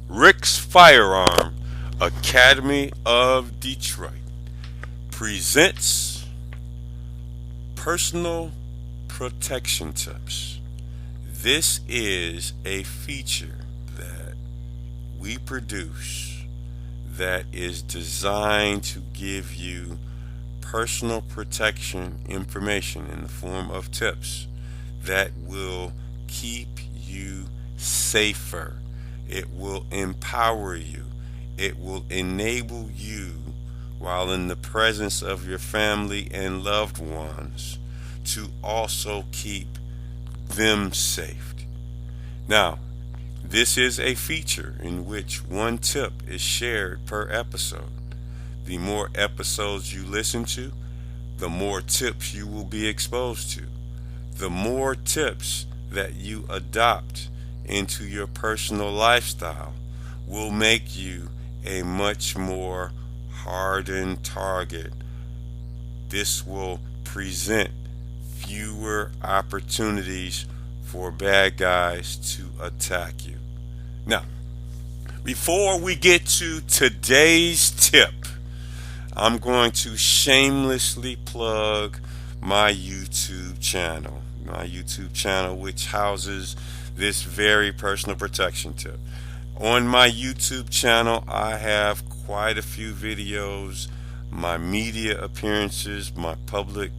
Rick's Firearm Academy of Detroit presents Personal Protection Tips. This is a feature that we produce that is designed to give you personal protection information in the form of tips that will keep you safer. It will empower you. It will enable you, while in the presence of your family and loved ones, to also keep them safe. Now, this is a feature in which one tip is shared per episode. The more episodes you listen to, the more tips you will be exposed to. The more tips that you adopt into your personal lifestyle will make you a much more hardened target. This will present fewer opportunities for bad guys to attack you. Now, before we get to today's tip, I'm going to shamelessly plug my YouTube channel. Which houses this very personal protection tip. On my YouTube channel, I have quite a few videos, my media appearances, my public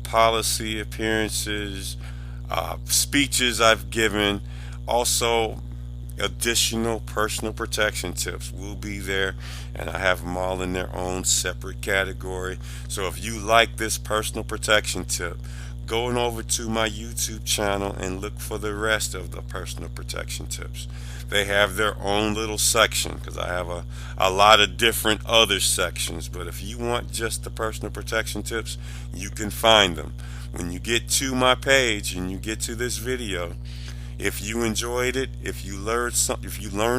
policy appearances, speeches I've given. Also, additional personal protection tips will be there, and I have them all in their own separate category. So if you like this personal protection tip, go on over to my YouTube channel and look for the rest of the personal protection tips. They have their own little section because I have a lot of different other sections. But if you want just the personal protection tips, you can find them. When you get to my page and you get to this video, if you enjoyed it, if you learned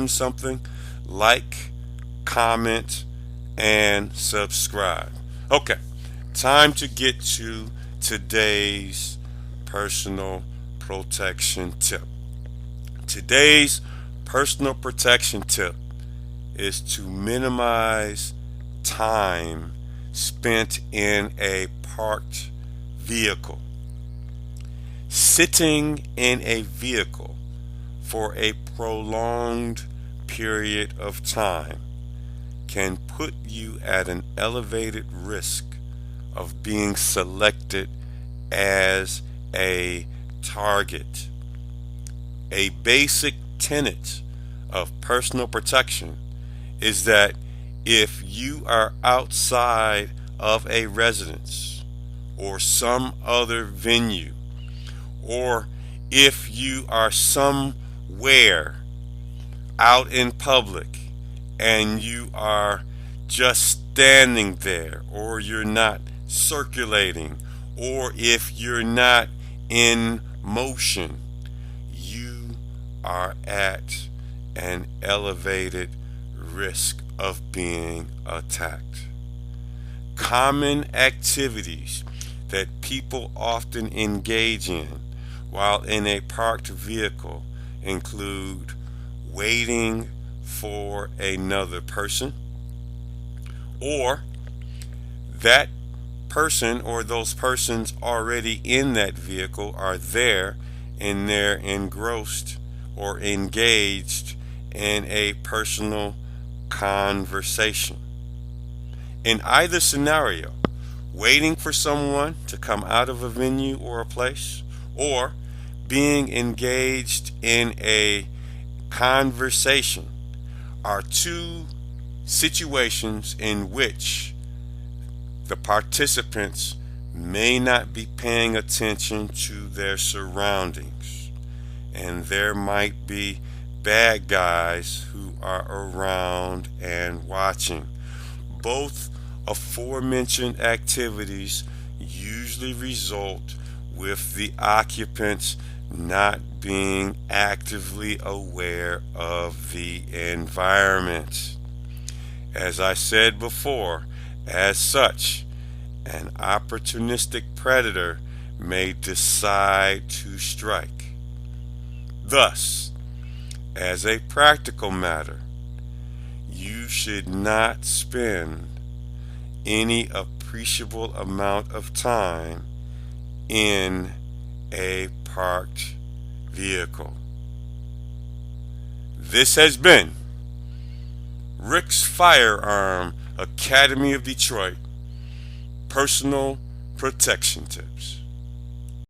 something, like, comment, and subscribe. Okay, time to get to today's personal protection tip. Today's personal protection tip is to minimize time spent in a parked vehicle. Sitting in a vehicle for a prolonged period of time can put you at an elevated risk of being selected as a target. A basic tenet of personal protection is that if you are outside of a residence or some other venue, or if you are somewhere out in public and you are just standing there, or you're not circulating, or if you're not in motion, you are at an elevated risk of being attacked. Common activities that people often engage in while in a parked vehicle include waiting for another person, or that person or those persons already in that vehicle are there and they're engrossed or engaged in a personal conversation. In either scenario, waiting for someone to come out of a venue or a place, or being engaged in a conversation, are two situations in which the participants may not be paying attention to their surroundings, and there might be bad guys who are around and watching. Both aforementioned activities usually result with the occupants not being actively aware of the environment. As I said before, as such, an opportunistic predator may decide to strike. Thus, as a practical matter, you should not spend any appreciable amount of time in a parked vehicle. This has been Rick's Firearm Academy of Detroit Personal Protection Tips.